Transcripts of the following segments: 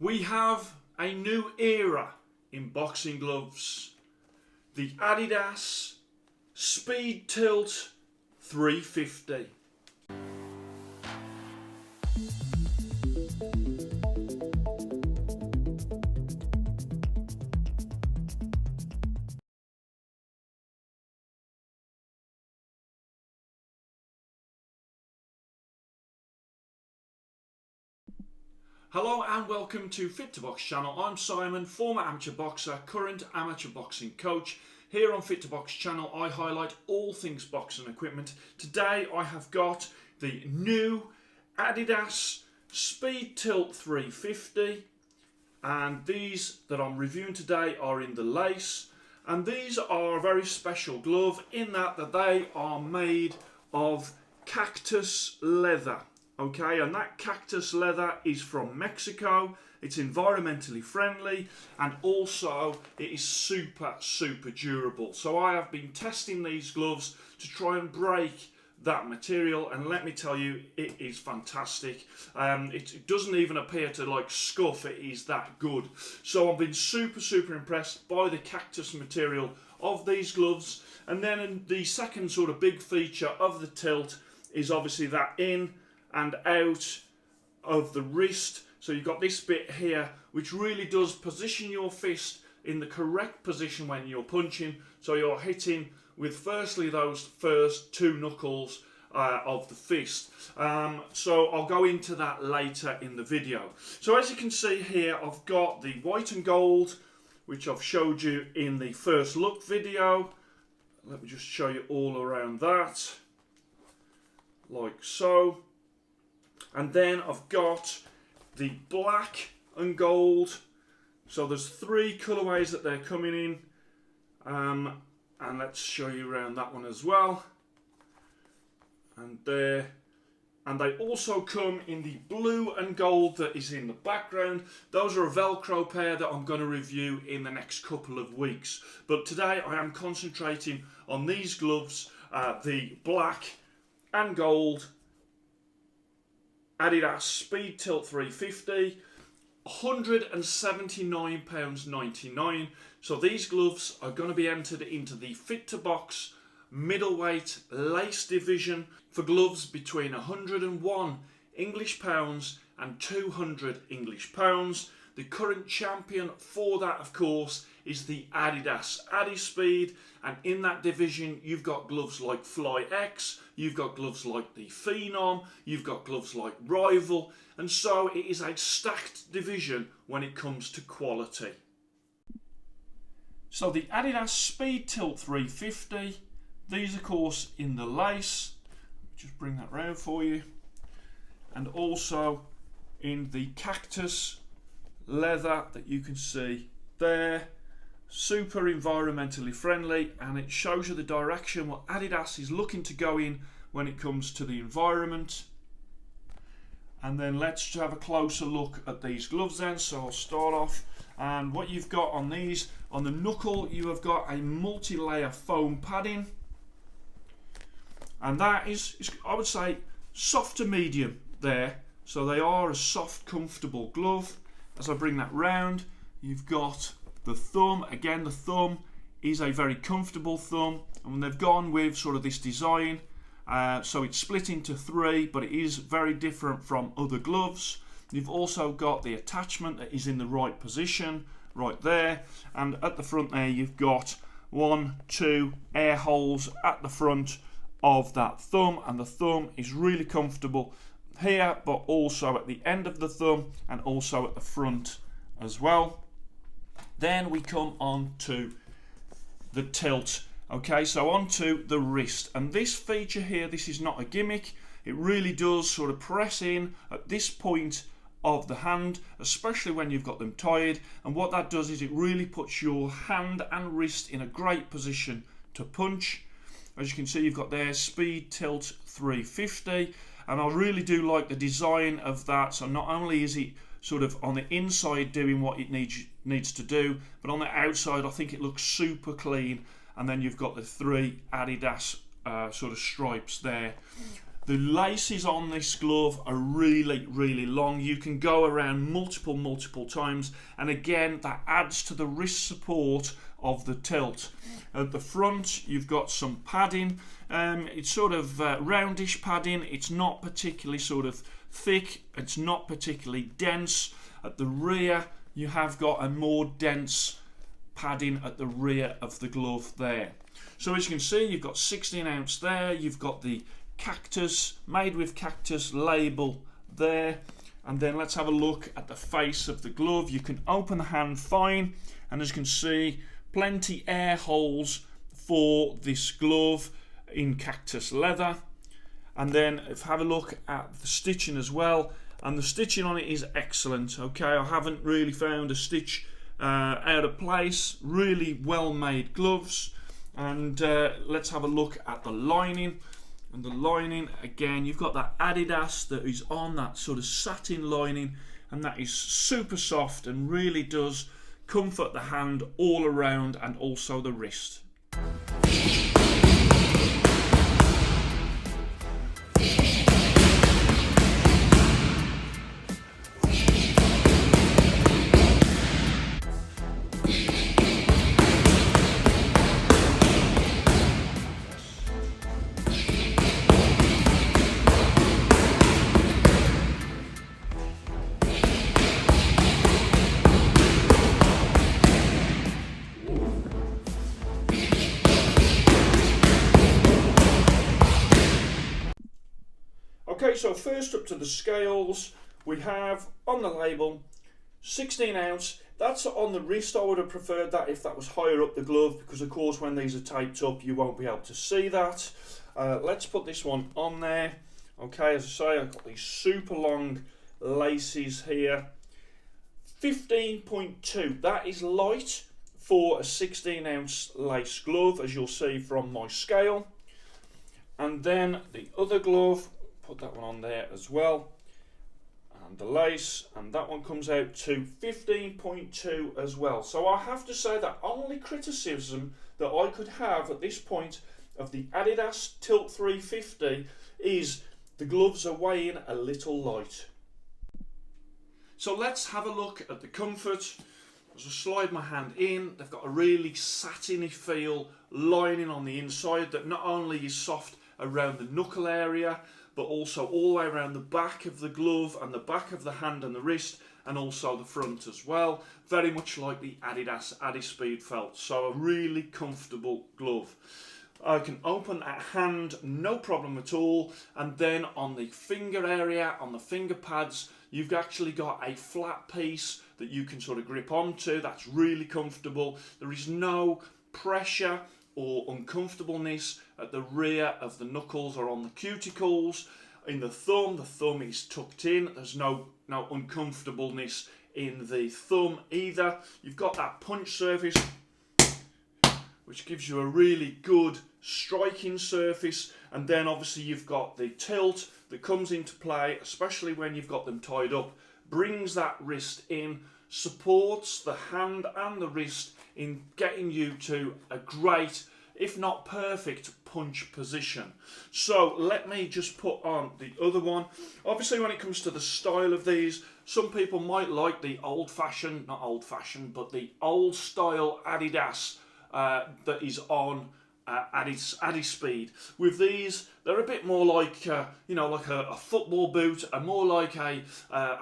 We have a new era in boxing gloves. The Adidas Speed Tilt 350. Hello and welcome to Fit to Box channel. I'm Simon, former amateur boxer, current amateur boxing coach. Here on Fit to Box channel I highlight all things boxing equipment. Today I have got the new Adidas Speed Tilt 350, and these that I'm reviewing today are in the lace, and these are a very special glove in that they are made of cactus leather. Okay, and that cactus leather is from Mexico. It's environmentally friendly, and also it is super durable. So I have been testing these gloves to try and break that material, and let me tell you, it is fantastic. It doesn't even appear to like scuff. It is that good. So I've been super impressed by the cactus material of these gloves. And then the second sort of big feature of the tilt is obviously that in and out of the wrist. So you've got this bit here which really does position your fist in the correct position when you're punching, so you're hitting with firstly those first two knuckles of the fist. So I'll go into that later in the video. So as you can see here, I've got the white and gold, which I've showed you in the first look video. Let me just show you all around that, like so. And then I've got the black and gold. So there's three colourways that they're coming in. And let's show you around that one as well. And there. And they also come in the blue and gold that is in the background. Those are a Velcro pair that I'm going to review in the next couple of weeks. But today I am concentrating on these gloves, the black and gold Adidas Speed Tilt 350, £179.99. So these gloves are going to be entered into the Fit to Box middleweight lace division for gloves between 101 English pounds and 200 English pounds. The current champion for that, of course, is the Adidas Adispeed, and in that division you've got gloves like Fly X, you've got gloves like the Phenom, you've got gloves like Rival, and so it is a stacked division when it comes to quality. So the Adidas Speed Tilt 350, these of course in the lace, just bring that round for you, and also in the cactus leather that you can see there. Super environmentally friendly, and it shows you the direction what Adidas is looking to go in when it comes to the environment. And then let's have a closer look at these gloves then. So I'll start off, and what you've got on these, on the knuckle you have got a multi-layer foam padding, and that is I would say soft to medium there. So they are a soft, comfortable glove. As I bring that round, you've got the thumb. Again, the thumb is a very comfortable thumb, and when they've gone with sort of this design, so it's split into three, but it is very different from other gloves. You've also got the attachment that is in the right position right there, and at the front there you've got 1-2 air holes at the front of that thumb, and the thumb is really comfortable here, but also at the end of the thumb and also at the front as well. Then we come on to the tilt. Okay, so on to the wrist, and this feature here, this is not a gimmick. It really does sort of press in at this point of the hand, especially when you've got them tied, and what that does is it really puts your hand and wrist in a great position to punch. As you can see, you've got there Speed Tilt 350, and I really do like the design of that. So not only is it sort of on the inside doing what it needs to do, but on the outside I think it looks super clean. And then you've got the three Adidas sort of stripes there. The laces on this glove are really, really long. You can go around multiple times, and again, that adds to the wrist support of the tilt. At the front, you've got some padding. It's sort of roundish padding. It's not particularly sort of thick. It's not particularly dense. At the rear, you have got a more dense padding at the rear of the glove there. So as you can see, you've got 16 ounce there. You've got the cactus, made with cactus label there. And then let's have a look at the face of the glove. You can open the hand fine, and as you can see, plenty air holes for this glove in cactus leather. And then if have a look at the stitching as well, and the stitching on it is excellent. Okay, I haven't really found a stitch out of place. Really well made gloves. And let's have a look at the lining. And the lining, again, you've got that Adidas that is on that sort of satin lining, and that is super soft and really does comfort the hand all around and also the wrist. Okay, so first up to the scales, we have on the label 16 ounce. That's on the wrist. I would have preferred that if that was higher up the glove, because of course when these are taped up you won't be able to see that. Let's put this one on there. Okay, as I say, I've got these super long laces here. 15.2, that is light for a 16 ounce lace glove, as you'll see from my scale. And then the other glove, put that one on there as well, and the lace, and that one comes out to 15.2 as well. So I have to say that only criticism that I could have at this point of the Adidas Tilt 350 is the gloves are weighing a little light. So let's have a look at the comfort. As I slide my hand in, they've got a really satiny feel lining on the inside that not only is soft around the knuckle area, but also all the way around the back of the glove and the back of the hand and the wrist, and also the front as well. Very much like the Adidas Adispeed felt. So a really comfortable glove. I can open at hand, no problem at all. And then on the finger area, on the finger pads, you've actually got a flat piece that you can sort of grip onto. That's really comfortable. There is no pressure or uncomfortableness at the rear of the knuckles or on the cuticles. In the thumb is tucked in. There's no uncomfortableness in the thumb either. You've got that punch surface, which gives you a really good striking surface, and then obviously you've got the tilt that comes into play, especially when you've got them tied up, brings that wrist in, supports the hand and the wrist in getting you to a great, if not perfect, punch position. So let me just put on the other one. Obviously when it comes to the style of these, some people might like the old style Adidas that is on Adispeed. With these, they're a bit more like like a football boot, and more like a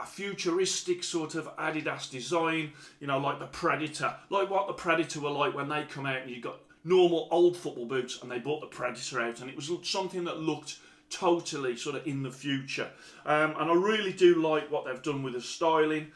futuristic sort of Adidas design. Like the Predator, like what the Predator were like when they come out, and you got normal old football boots, and they brought the Predator out, and it was something that looked totally sort of in the future. And I really do like what they've done with the styling.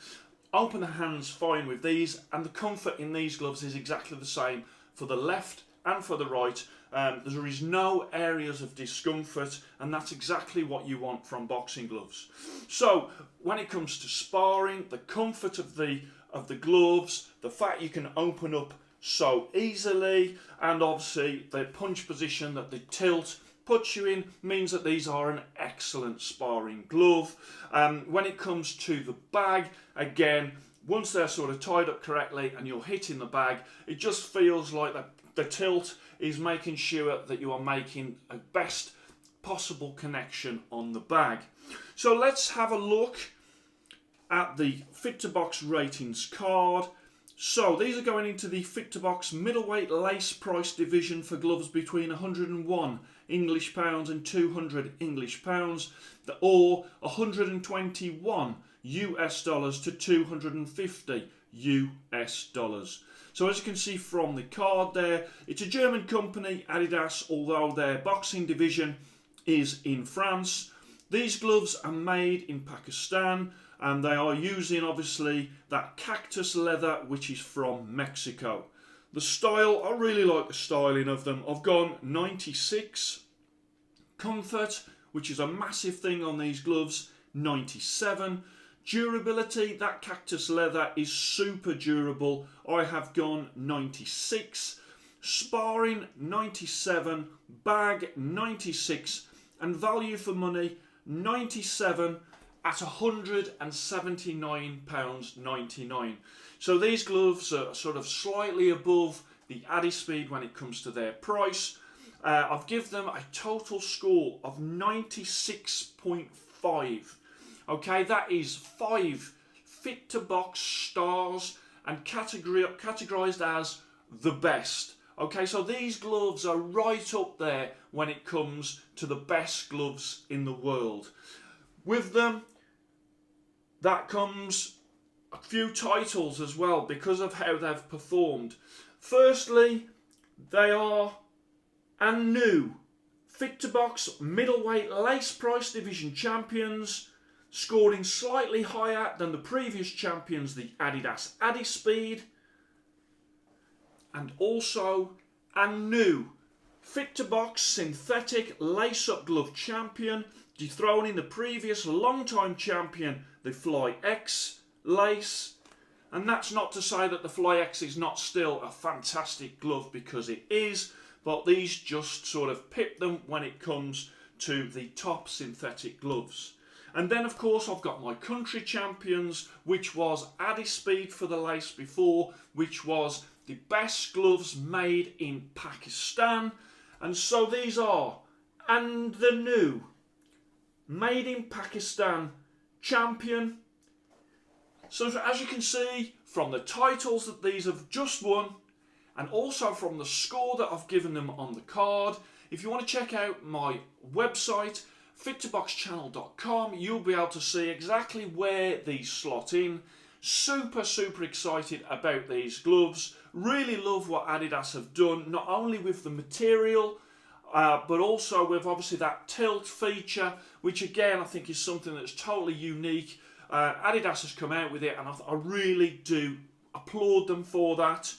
Open the hands fine with these, and the comfort in these gloves is exactly the same for the left and for the right. There is no areas of discomfort, and that's exactly what you want from boxing gloves. So when it comes to sparring, the comfort of the gloves, the fact you can open up so easily, and obviously the punch position that the tilt puts you in means that these are an excellent sparring glove. When it comes to the bag, again, once they're sort of tied up correctly and you're hitting the bag, it just feels like the tilt is making sure that you are making a best possible connection on the bag. So let's have a look at the Fit to Box ratings card. So these are going into the Fit to Box middleweight lace price division for gloves between 101 English pounds and 200 English pounds, or 121 US dollars to 250 US dollars. So as you can see from the card there, it's a German company, Adidas, although their boxing division is in France. These gloves are made in Pakistan, and they are using obviously that cactus leather, which is from Mexico. The style, I really like the styling of them. I've gone 96. Comfort, which is a massive thing on these gloves, 97. Durability, that cactus leather is super durable. I have gone 96. Sparring, 97. Bag, 96. And value for money, 97 at £179.99. So these gloves are sort of slightly above the Adidas when it comes to their price. I've given them a total score of 96.5. Okay, that is 5 Fit to Box stars and categorized as the best. Okay, so these gloves are right up there when it comes to the best gloves in the world. With them, that comes a few titles as well because of how they've performed. Firstly, they are and new Fit to Box middleweight lace price division champions, scoring slightly higher than the previous champions, the Adidas Adispeed, and also a new Fit to Box synthetic lace-up glove champion, dethroning the previous long-time champion, the Fly X lace. And that's not to say that the Fly X is not still a fantastic glove, because it is, but these just sort of pip them when it comes to the top synthetic gloves. And then of course I've got my country champions, which was Adispeed for the lace before, which was the best gloves made in Pakistan. And so these are, and the new made in Pakistan champion. So as you can see from the titles that these have just won, and also from the score that I've given them on the card, if you want to check out my website, fit2boxchannel.com, you'll be able to see exactly where these slot in. Super excited about these gloves. Really love what Adidas have done, not only with the material, but also with obviously that tilt feature, which again I think is something that's totally unique. Adidas has come out with it, and I really do applaud them for that.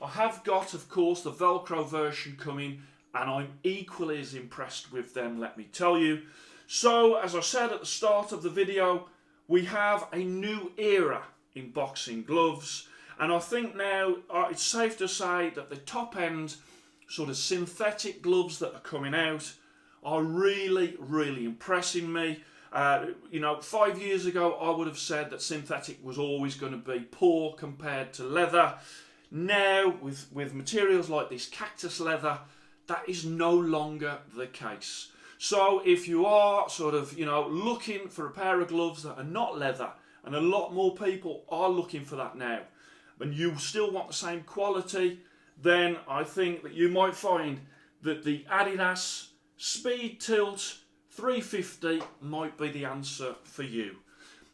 I have got, of course, the Velcro version coming, and I'm equally as impressed with them, let me tell you. So, as I said at the start of the video, we have a new era in boxing gloves, and I think now it's safe to say that the top end sort of synthetic gloves that are coming out are really impressing me. 5 years ago I would have said that synthetic was always going to be poor compared to leather. Now with materials like this cactus leather, that is no longer the case. So if you are sort of looking for a pair of gloves that are not leather, and a lot more people are looking for that now, and you still want the same quality, then I think that you might find that the Adidas Speed Tilt 350 might be the answer for you.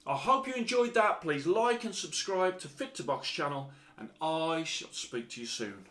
I hope you enjoyed that. Please like and subscribe to Fit to Box channel, and I shall speak to you soon.